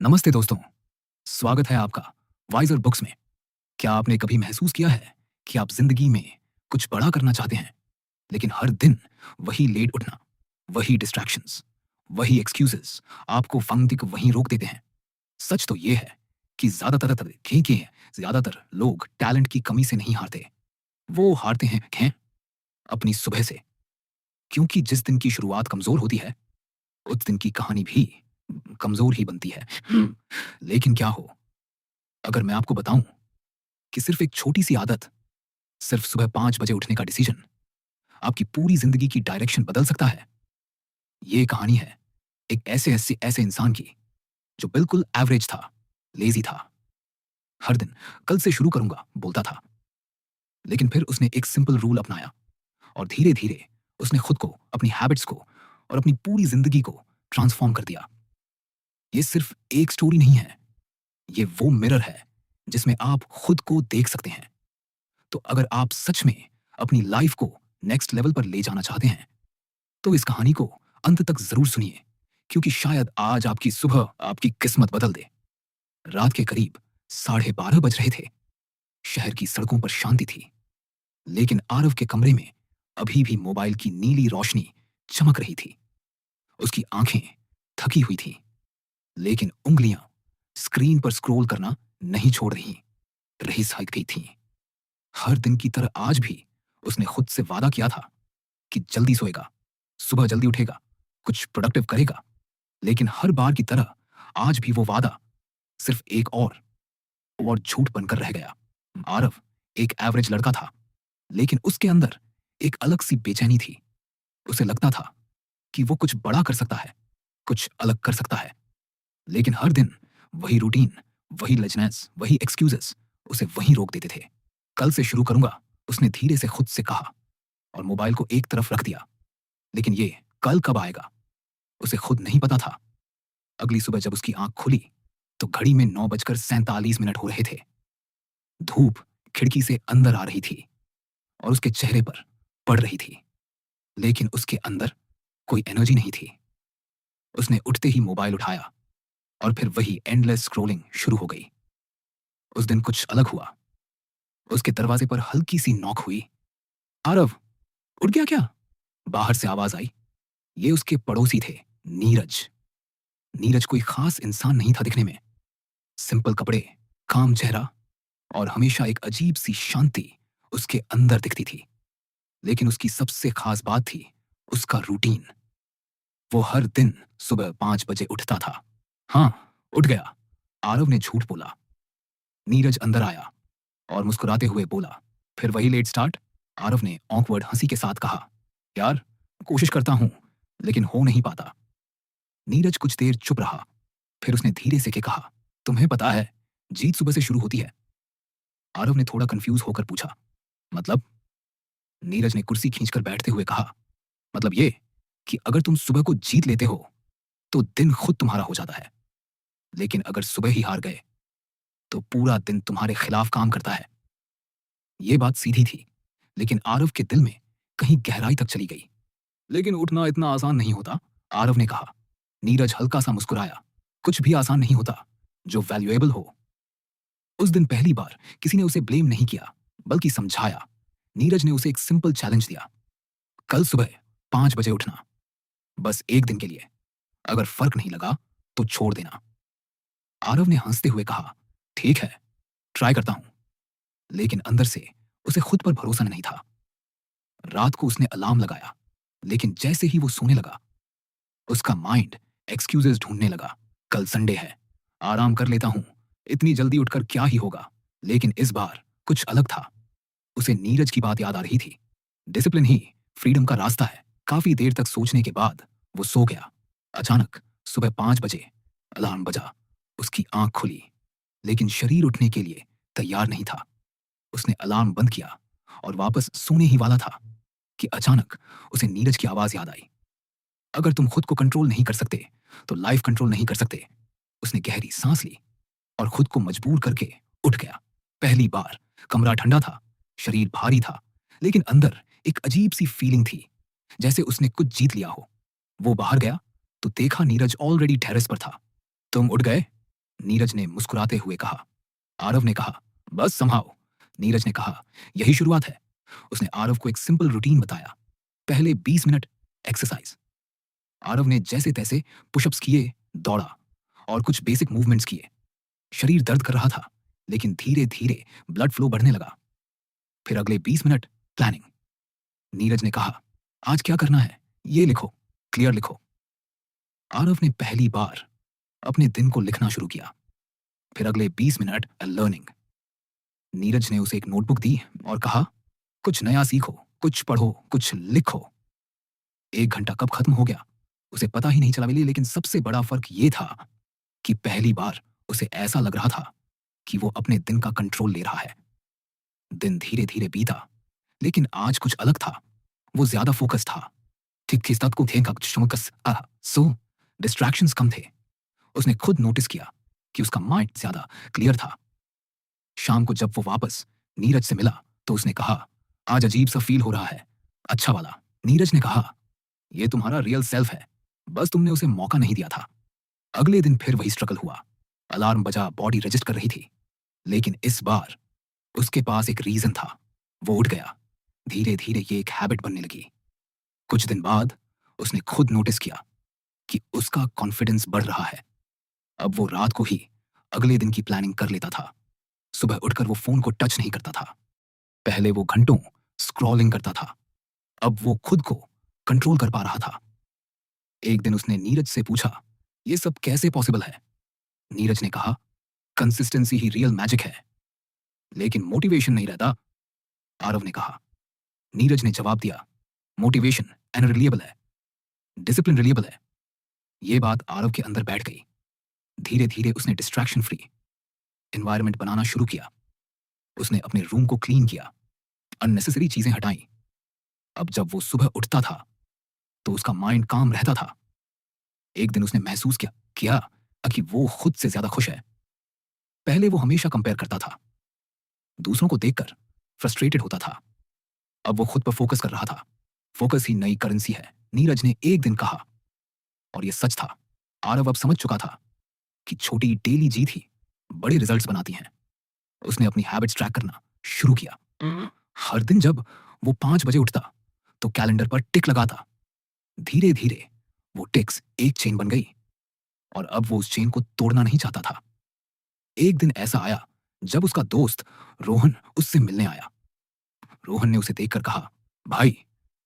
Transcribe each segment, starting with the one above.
नमस्ते दोस्तों, स्वागत है आपका वाइज़र बुक्स में। क्या आपने कभी महसूस किया है कि आप ज़िंदगी में कुछ बड़ा करना चाहते हैं, लेकिन हर दिन वही लेट उठना, वही डिस्ट्रैक्शंस, वही एक्सक्यूज़ेज़ आपको वहीं वहीं रोक देते हैं। सच तो ये है कि ज़्यादातर लोग टैलेंट की कमी से नहीं हारते, वो हारते हैं अपनी सुबह से। क्योंकि जिस दिन की शुरुआत कमज़ोर होती है, उस दिन की कहानी भी कमज़ोर ही बनती है। लेकिन क्या हो, अगर मैं आपको बताऊँ कि सिर्फ़ एक छोटी-सी आदत, सिर्फ़ सुबह 5 बजे उठने का डिसीजन आपकी पूरी ज़िंदगी की डायरेक्शन बदल सकता है। ये कहानी है एक ऐसे इंसान की जो बिल्कुल एवरेज था, लेज़ी था, हर दिन कल से शुरू करूँगा बोलता था। लेकिन फिर उसने एक सिंपल रूल अपनाया और धीरे-धीरे उसने खुद को, अपनी हैबिट्स को और अपनी पूरी ज़िंदगी को ट्रांसफ़ॉर्म कर दिया। ये सिर्फ़ एक स्टोरी नहीं है, ये वो मिरर है जिसमें आप खुद को देख सकते हैं। तो अगर आप सच में अपनी लाइफ़ को नेक्स्ट लेवल पर ले जाना चाहते हैं, तो इस कहानी को अंत तक ज़रूर सुनिए, क्योंकि शायद आज आपकी सुबह आपकी किस्मत बदल दे। रात के करीब 12:30 बज रहे थे। शहर की सड़कों पर शांति थी, लेकिन आरव के कमरे में अभी भी मोबाइल की नीली रोशनी चमक रही थी। उसकी आंखें थकी हुई थीं, लेकिन उँगलियां स्क्रीन पर स्क्रॉल करना नहीं छोड़ रही सा गई थीं। हर दिन की तरह आज भी उसने खुद से वादा किया था कि जल्दी सोएगा, सुबह जल्दी उठेगा, कुछ प्रोडक्टिव करेगा। लेकिन हर बार की तरह आज भी वो वादा सिर्फ एक और झूठ बनकर रह गया। आरव एक एवरेज लड़का था, लेकिन उसके अंदर एक अलग सी बेचैनी थी। उसे लगता था कि वो कुछ बड़ा कर सकता है, कुछ अलग कर सकता है। लेकिन हर दिन वही रूटीन, वही लेज़नेस, वही एक्सक्यूज़ेज़ उसे वहीं रोक देते थे। कल से शुरू करूँगा, उसने धीरे से खुद से कहा और मोबाइल को एक तरफ रख दिया। लेकिन ये कल कब आएगा, उसे खुद नहीं पता था। अगली सुबह जब उसकी आँख खुली, तो घड़ी में 9:47 हो रहे थे। धूप खिड़की से अंदर आ रही थी और उसके चेहरे पर पड़ रही थी, लेकिन उसके अंदर कोई एनर्जी नहीं थी। उसने उठते ही मोबाइल उठाया और फिर वही एंडलेस स्क्रॉलिंग शुरू हो गई। उस दिन कुछ अलग हुआ। उसके दरवाजे पर हल्की सी नॉक हुई। आरव, उठ गया क्या? बाहर से आवाज आई। ये उसके पड़ोसी थे, नीरज। नीरज कोई खास इंसान नहीं था दिखने में। सिंपल कपड़े, काम चेहरा और हमेशा एक अजीब सी शांति उसके अंदर दिखती थी। लेकिन उसकी सबसे खास बात थी उसका रूटीन। वो हर दिन सुबह 5 बजे उठता था। हाँ, उठ गया, आरव ने झूठ बोला। नीरज अंदर आया और मुस्कुराते हुए बोला, फिर वही लेट स्टार्ट? आरव ने ऑकवर्ड हंसी के साथ कहा, यार, कोशिश करता हूं, लेकिन हो नहीं पाता। नीरज कुछ देर चुप रहा, फिर उसने धीरे से के कहा, तुम्हें पता है, जीत सुबह से शुरू होती है। आरव ने थोड़ा कंफ्यूज होकर पूछा, मतलब? नीरज ने कुर्सी खींचकर बैठते हुए कहा, मतलब ये कि अगर तुम सुबह को जीत लेते हो, तो दिन खुद तुम्हारा हो जाता है। लेकिन अगर सुबह ही हार गए, तो पूरा दिन तुम्हारे खिलाफ काम करता है। ये बात सीधी थी, लेकिन आरव के दिल में कहीं गहराई तक चली गई। लेकिन उठना इतना आसान नहीं होता, आरव ने कहा। नीरज हल्का सा मुस्कुराया। कुछ भी आसान नहीं होता जो वैल्यूएबल हो। उस दिन पहली बार किसी ने उसे ब्लेम नहीं किया, बल्कि समझाया। नीरज ने उसे एक सिंपल चैलेंज दिया, कल सुबह 5 बजे उठना, बस एक दिन के लिए। अगर फर्क नहीं लगा तो छोड़ देना। आरव ने हंसते हुए कहा, ठीक है, ट्राई करता हूं। लेकिन अंदर से उसे खुद पर भरोसा नहीं था। रात को उसने अलार्म लगाया, लेकिन जैसे ही वो सोने लगा, उसका माइंड एक्सक्यूजेस ढूंढने लगा। कल संडे है, आराम कर लेता हूं, इतनी जल्दी उठकर क्या ही होगा। लेकिन इस बार कुछ अलग था। उसे नीरज की बात याद आ रही थी, डिसिप्लिन ही फ्रीडम का रास्ता है। काफी देर तक सोचने के बाद वो सो गया। अचानक सुबह 5 बजे अलार्म बजा। उसकी आंख खुली, लेकिन शरीर उठने के लिए तैयार नहीं था। उसने अलार्म बंद किया और वापस सोने ही वाला था कि अचानक उसे नीरज की आवाज याद आई, अगर तुम खुद को कंट्रोल नहीं कर सकते, तो लाइफ कंट्रोल नहीं कर सकते। उसने गहरी सांस ली और खुद को मजबूर करके उठ गया। पहली बार कमरा ठंडा था, शरीर भारी था, लेकिन अंदर एक अजीब सी फीलिंग थी, जैसे उसने कुछ जीत लिया हो। वो बाहर गया तो देखा नीरज ऑलरेडी टेरेस पर था। तुम उठ गए? नीरज ने मुस्कुराते हुए कहा। आरव ने कहा, बस संभाओ। नीरज ने कहा, यही शुरुआत है। उसने आरव को एक सिंपल रूटीन बताया। पहले 20 मिनट एक्सरसाइज। आरव ने जैसे तैसे पुशअप्स किए, दौड़ा और कुछ बेसिक मूवमेंट्स किए। शरीर दर्द कर रहा था, लेकिन धीरे धीरे ब्लड फ्लो बढ़ने लगा। फिर अगले 20 मिनट प्लानिंग। नीरज ने कहा, आज क्या करना है ये लिखो, क्लियर लिखो। आरव ने पहली बार अपने दिन को लिखना शुरू किया। फिर अगले 20 मिनट लर्निंग। नीरज ने उसे एक नोटबुक दी और कहा, कुछ नया सीखो, कुछ पढ़ो, कुछ लिखो। 1 घंटा कब खत्म हो गया उसे पता ही नहीं चला मिली, लेकिन सबसे बड़ा फर्क ये था कि पहली बार उसे ऐसा लग रहा था कि वो अपने दिन का कंट्रोल ले रहा है। दिन धीरे धीरे बीता, लेकिन आज कुछ अलग था। वो ज्यादा फोकस था। सो डिस्ट्रैक्शंस कम थे। उसने खुद नोटिस किया कि उसका माइंड ज्यादा क्लियर था। शाम को जब वो वापस नीरज से मिला तो उसने कहा, आज अजीब सा फील हो रहा है। अच्छा वाला। नीरज ने कहा, ये तुम्हारा रियल सेल्फ है, बस तुमने उसे मौका नहीं दिया था। अगले दिन फिर वही स्ट्रगल हुआ। अलार्म बजा, बॉडी रजिस्ट कर रही थी, लेकिन इस बार उसके पास एक रीजन था। वो उठ गया। धीरे धीरे ये एक हैबिट बनने लगी। कुछ दिन बाद उसने खुद नोटिस किया कि उसका कॉन्फिडेंस बढ़ रहा है। अब वो रात को ही अगले दिन की प्लानिंग कर लेता था। सुबह उठकर वो फोन को टच नहीं करता था। पहले वो घंटों स्क्रॉलिंग करता था, अब वो खुद को कंट्रोल कर पा रहा था। एक दिन उसने नीरज से पूछा, ये सब कैसे पॉसिबल है? नीरज ने कहा, कंसिस्टेंसी ही रियल मैजिक है, लेकिन मोटिवेशन नहीं रहता। आरव ने कहा। नीरज ने जवाब दिया, मोटिवेशन अनरिलायबल है, डिसिप्लिन रिलायबल है। ये बात आरव के अंदर बैठ गई। धीरे धीरे उसने डिस्ट्रैक्शन फ्री एनवायरनमेंट बनाना शुरू किया। उसने अपने रूम को क्लीन किया, अननेसेसरी चीजें हटाई। अब जब वो सुबह उठता था तो उसका माइंड काम रहता था। एक दिन उसने महसूस किया कि वो खुद से ज्यादा खुश है। पहले वो हमेशा कंपेयर करता था, दूसरों को देखकर फ्रस्ट्रेटेड होता था। अब वो खुद पर फोकस कर रहा था। फोकस ही नई करेंसी है, नीरज ने एक दिन कहा, और ये सच था। आरव अब समझ चुका था कि छोटी डेली जीत ही बड़े रिजल्ट्स बनाती हैं। उसने अपनी हैबिट्स ट्रैक करना शुरू किया। हर दिन जब वो 5 बजे उठता तो कैलेंडर पर टिक लगाता। धीरे धीरे वो टिक्स एक चेन बन गई और अब वो उस चेन को तोड़ना नहीं चाहता था। एक दिन ऐसा आया जब उसका दोस्त रोहन उससे मिलने आया। रोहन ने उसे देखकर कहा, भाई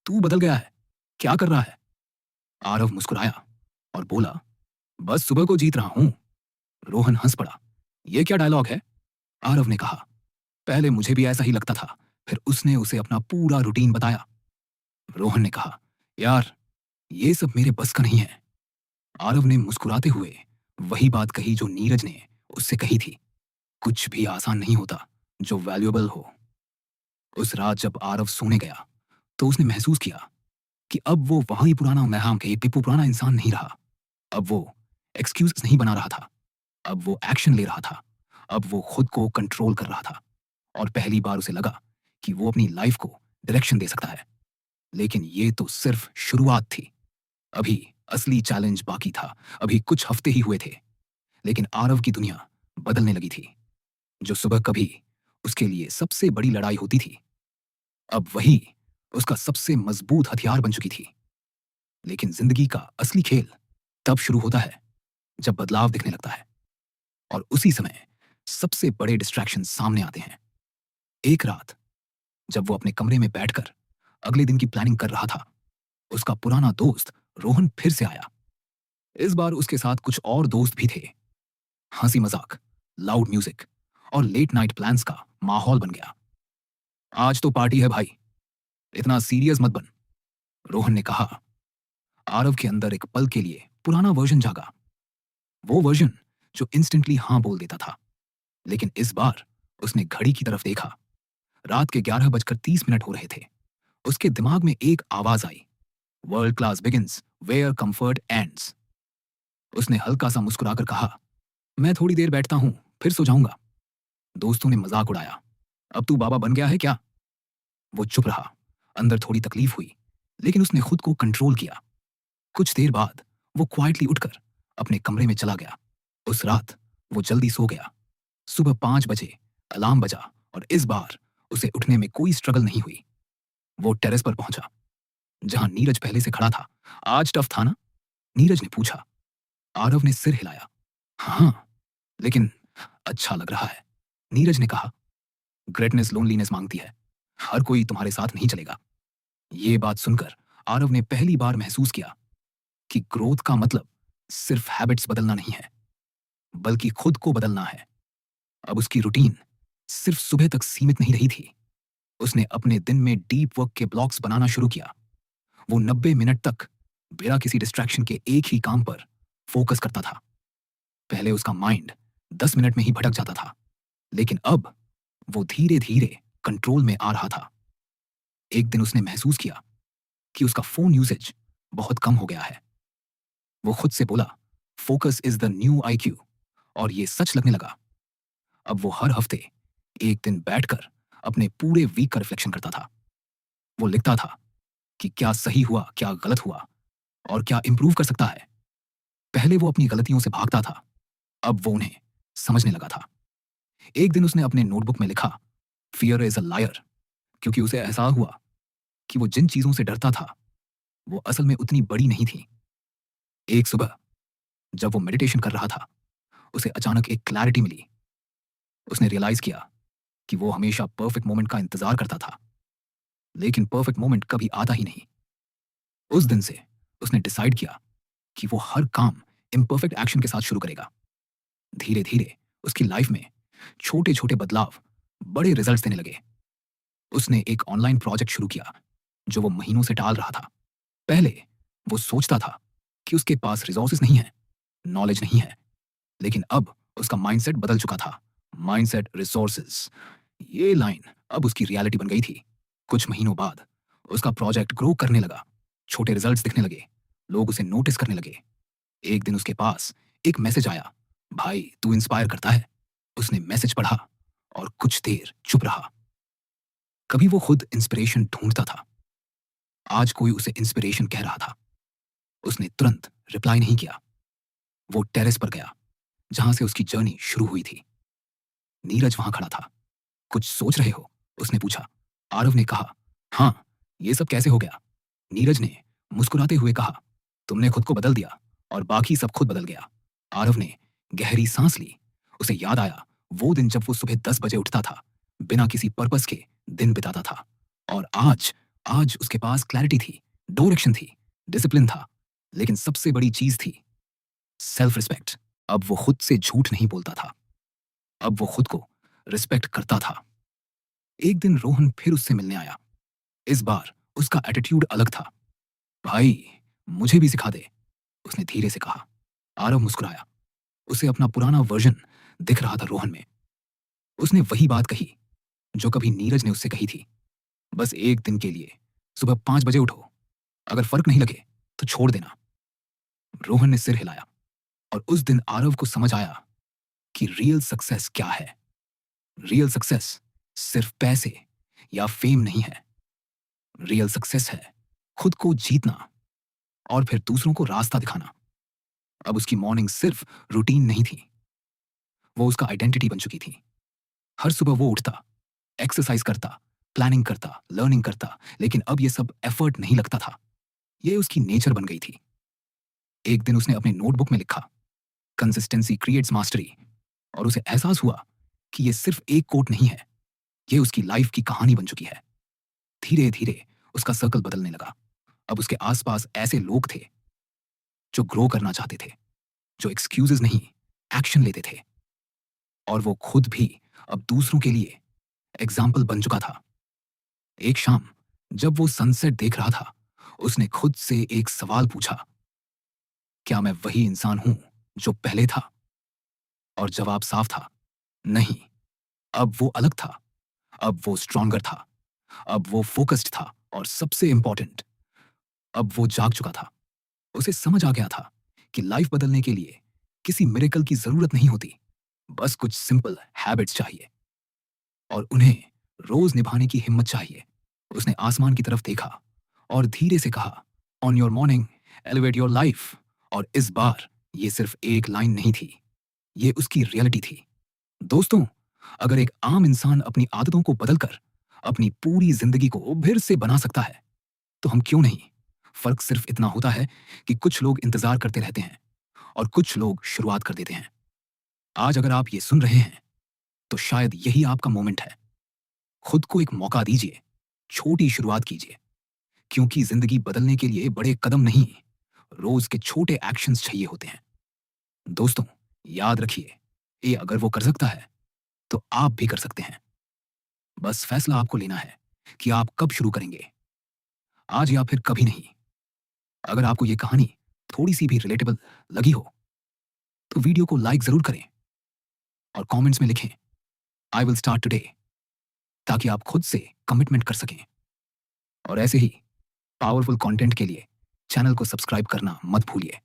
तू बदल गया है, क्या कर रहा है? आरव मुस्कुराया और बोला, बस सुबह को जीत रहा हूं। रोहन हंस पड़ा, ये क्या डायलॉग है? आरव ने कहा, पहले मुझे भी ऐसा ही लगता था। फिर उसने उसे अपना पूरा रूटीन बताया। रोहन ने कहा, यार ये सब मेरे बस का नहीं है। आरव ने मुस्कुराते हुए वही बात कही जो नीरज ने उससे कही थी, कुछ भी आसान नहीं होता जो वैल्यूएबल हो। उस रात जब आरव सोने गया तो उसने महसूस किया कि अब वो वही पुराना मैहाम के टिप्पू पुराना इंसान नहीं रहा। अब वो एक्सक्यूज नहीं बना रहा था, अब वो एक्शन ले रहा था। अब वो खुद को कंट्रोल कर रहा था और पहली बार उसे लगा कि वो अपनी लाइफ को डायरेक्शन दे सकता है। लेकिन ये तो सिर्फ शुरुआत थी। अभी असली चैलेंज बाकी था। अभी कुछ हफ्ते ही हुए थे, लेकिन आरव की दुनिया बदलने लगी थी। जो सुबह कभी उसके लिए सबसे बड़ी लड़ाई होती थी, अब वही उसका सबसे मजबूत हथियार बन चुकी थी। लेकिन जिंदगी का असली खेल तब शुरू होता है जब बदलाव दिखने लगता है, और उसी समय सबसे बड़े डिस्ट्रैक्शन सामने आते हैं। एक रात जब वो अपने कमरे में बैठकर अगले दिन की प्लानिंग कर रहा था, उसका पुराना दोस्त रोहन फिर से आया। इस बार उसके साथ कुछ और दोस्त भी थे। हंसी मजाक, लाउड म्यूजिक और लेट नाइट प्लान्स का माहौल बन गया। आज तो पार्टी है भाई, इतना सीरियस मत बन, रोहन ने कहा। आरव के अंदर एक पल के लिए पुराना वर्जन जागा, वो वर्जन जो इंस्टेंटली हां बोल देता था। लेकिन इस बार उसने घड़ी की तरफ देखा। रात के 11:30 हो रहे थे। उसके दिमाग में एक आवाज आई, world class begins where comfort ends. उसने हल्का सा मुस्कुराकर कहा, मैं थोड़ी देर बैठता हूं, फिर सो जाऊंगा। दोस्तों ने मजाक उड़ाया, अब तू बाबा बन गया है क्या? वो चुप रहा। अंदर थोड़ी तकलीफ हुई, लेकिन उसने खुद को कंट्रोल किया। कुछ देर बाद वो क्वाइटली उठकर अपने कमरे में चला गया। उस रात वो जल्दी सो गया। सुबह 5 बजे अलार्म बजा और इस बार उसे उठने में कोई स्ट्रगल नहीं हुई। वो टेरेस पर पहुंचा, जहां नीरज पहले से खड़ा था। आज टफ था ना? नीरज ने पूछा। आरव ने सिर हिलाया। हाँ, लेकिन अच्छा लग रहा है। नीरज ने कहा। ग्रेटनेस लोनलीनेस मांगती है। हर कोई तुम्हारे साथ नहीं चलेगा। ये बात सुनकर आरव ने पहली बार महसूस किया कि ग्रोथ का मतलब सिर्फ हैबिट्स बदलना नहीं है, बल्कि खुद को बदलना है। अब उसकी रूटीन सिर्फ सुबह तक सीमित नहीं रही थी। उसने अपने दिन में डीप वर्क के ब्लॉक्स बनाना शुरू किया। वो 90 मिनट तक बिना किसी डिस्ट्रैक्शन के एक ही काम पर फोकस करता था। पहले उसका माइंड 10 मिनट में ही भटक जाता था, लेकिन अब वो धीरे धीरे कंट्रोल में आ रहा था। एक दिन उसने महसूस किया कि उसका फोन यूसेज बहुत कम हो गया है। वो खुद से बोला, focus is the new IQ, और ये सच लगने लगा। अब वो हर हफ्ते एक दिन बैठकर अपने पूरे वीक का रिफ्लेक्शन करता था। वो लिखता था कि क्या सही हुआ, क्या गलत हुआ, और क्या इंप्रूव कर सकता है। पहले वो अपनी गलतियों से भागता था, अब वो उन्हें समझने लगा था। एक दिन उसने अपने नोटबुक में लिखा, फियर इज अ लायर, क्योंकि उसे एहसास हुआ कि वो जिन चीजों से डरता था वो असल में उतनी बड़ी नहीं थी। एक सुबह जब वो मेडिटेशन कर रहा था, उसे अचानक एक क्लैरिटी मिली। उसने रियलाइज किया कि वो हमेशा परफेक्ट मोमेंट का इंतजार करता था, लेकिन परफेक्ट मोमेंट कभी आता ही नहीं। उस दिन से उसने डिसाइड किया कि वो हर काम इम्परफेक्ट एक्शन के साथ शुरू करेगा। धीरे धीरे उसकी लाइफ में छोटे छोटे बदलाव बड़े रिजल्ट्स देने लगे। उसने एक ऑनलाइन प्रोजेक्ट शुरू किया जो वो महीनों से टाल रहा था। पहले वो सोचता था कि उसके पास रिसोर्सेज नहीं है, नॉलेज नहीं है, लेकिन अब उसका माइंडसेट बदल चुका था। माइंडसेट रिसोर्सेज, ये लाइन अब उसकी रियलिटी बन गई थी। कुछ महीनों बाद उसका प्रोजेक्ट ग्रो करने लगा। छोटे रिजल्ट्स दिखने लगे, लोग उसे नोटिस करने लगे। एक दिन उसके पास एक मैसेज आया, भाई तू इंस्पायर करता है। उसने मैसेज पढ़ा और कुछ देर चुप रहा। कभी वो खुद इंस्पिरेशन ढूंढता था, आज कोई उसे इंस्पिरेशन कह रहा था। उसने तुरंत रिप्लाई नहीं किया। वो टेरेस पर गया जहां से उसकी जर्नी शुरू हुई थी। नीरज वहां खड़ा था। कुछ सोच रहे हो? उसने पूछा। आरव ने कहा, हाँ, ये सब कैसे हो गया? नीरज ने मुस्कुराते हुए कहा, तुमने खुद को बदल दिया और बाकी सब खुद बदल गया। आरव ने गहरी सांस ली। उसे याद आया वो दिन जब वो सुबह 10 बजे उठता था, बिना किसी पर्पस के दिन बिताता था। और आज आज उसके पास क्लैरिटी थी, डायरेक्शन थी, डिसिप्लिन था, लेकिन सबसे बड़ी चीज थी सेल्फ रिस्पेक्ट। अब वो खुद से झूठ नहीं बोलता था, अब वो खुद को रिस्पेक्ट करता था। एक दिन रोहन फिर उससे मिलने आया। इस बार उसका एटीट्यूड अलग था। भाई, मुझे भी सिखा दे, उसने धीरे से कहा। आरव मुस्कुराया। उसे अपना पुराना वर्जन दिख रहा था रोहन में। उसने वही बात कही जो कभी नीरज ने उससे कही थी, बस एक दिन के लिए सुबह 5 बजे उठो, अगर फर्क नहीं लगे तो छोड़ देना। रोहन ने सिर हिलाया और उस दिन आरव को समझ आया कि रियल सक्सेस क्या है। रियल सक्सेस सिर्फ पैसे या फेम नहीं है। रियल सक्सेस है खुद को जीतना और फिर दूसरों को रास्ता दिखाना। अब उसकी मॉर्निंग सिर्फ रूटीन नहीं थी, वो उसका आइडेंटिटी बन चुकी थी। हर सुबह वो उठता, एक्सरसाइज करता, प्लानिंग करता, लर्निंग करता, लेकिन अब ये सब एफर्ट नहीं लगता था, ये उसकी नेचर बन गई थी। एक दिन उसने अपने नोटबुक में लिखा, कंसिस्टेंसी क्रिएट्स मास्टरी, और उसे एहसास हुआ कि ये सिर्फ एक कोट नहीं है, ये उसकी लाइफ की कहानी बन चुकी है। धीरे धीरे उसका सर्कल बदलने लगा। अब उसके आसपास ऐसे लोग थे जो ग्रो करना चाहते थे, जो एक्सक्यूजेस नहीं, एक्शन लेते थे। और वो खुद भी अब दूसरों के लिए एग्जाम्पल बन चुका था। एक शाम जब वो सनसेट देख रहा था, उसने खुद से एक सवाल पूछा, क्या मैं वही इंसान हूं जो पहले था? और जवाब साफ था, नहीं। अब वो अलग था, अब वो स्ट्रॉन्गर था, अब वो फोकस्ड था, और सबसे इंपॉर्टेंट, अब वो जाग चुका था। उसे समझ आ गया था कि लाइफ बदलने के लिए किसी मिरेकल की जरूरत नहीं होती, बस कुछ सिंपल हैबिट्स चाहिए और उन्हें रोज निभाने की हिम्मत चाहिए। उसने आसमान की तरफ देखा और धीरे से कहा, on your morning elevate your life. और इस बार ये सिर्फ एक लाइन नहीं थी, ये उसकी रियलिटी थी। दोस्तों, अगर एक आम इंसान अपनी आदतों को बदलकर अपनी पूरी जिंदगी को फिर से बना सकता है, तो हम क्यों नहीं? फर्क सिर्फ इतना होता है कि कुछ लोग इंतजार करते रहते हैं और कुछ लोग शुरुआत कर देते हैं। आज अगर आप ये सुन रहे हैं, तो शायद यही आपका मोमेंट है। खुद को एक मौका दीजिए, छोटी शुरुआत कीजिए, क्योंकि जिंदगी बदलने के लिए बड़े कदम नहीं, रोज के छोटे एक्शंस चाहिए होते हैं। दोस्तों, याद रखिए, ये अगर वो कर सकता है, तो आप भी कर सकते हैं। बस फैसला आपको लेना है कि आप कब शुरू करेंगे, आज या फिर कभी नहीं। अगर आपको ये कहानी थोड़ी सी भी रिलेटेबल लगी हो, तो वीडियो को लाइक जरूर करें और कमेंट्स में लिखें, आई विल स्टार्ट टुडे, ताकि आप खुद से कमिटमेंट कर सकें। और ऐसे ही पावरफुल कंटेंट के लिए चैनल को सब्सक्राइब करना मत भूलिए।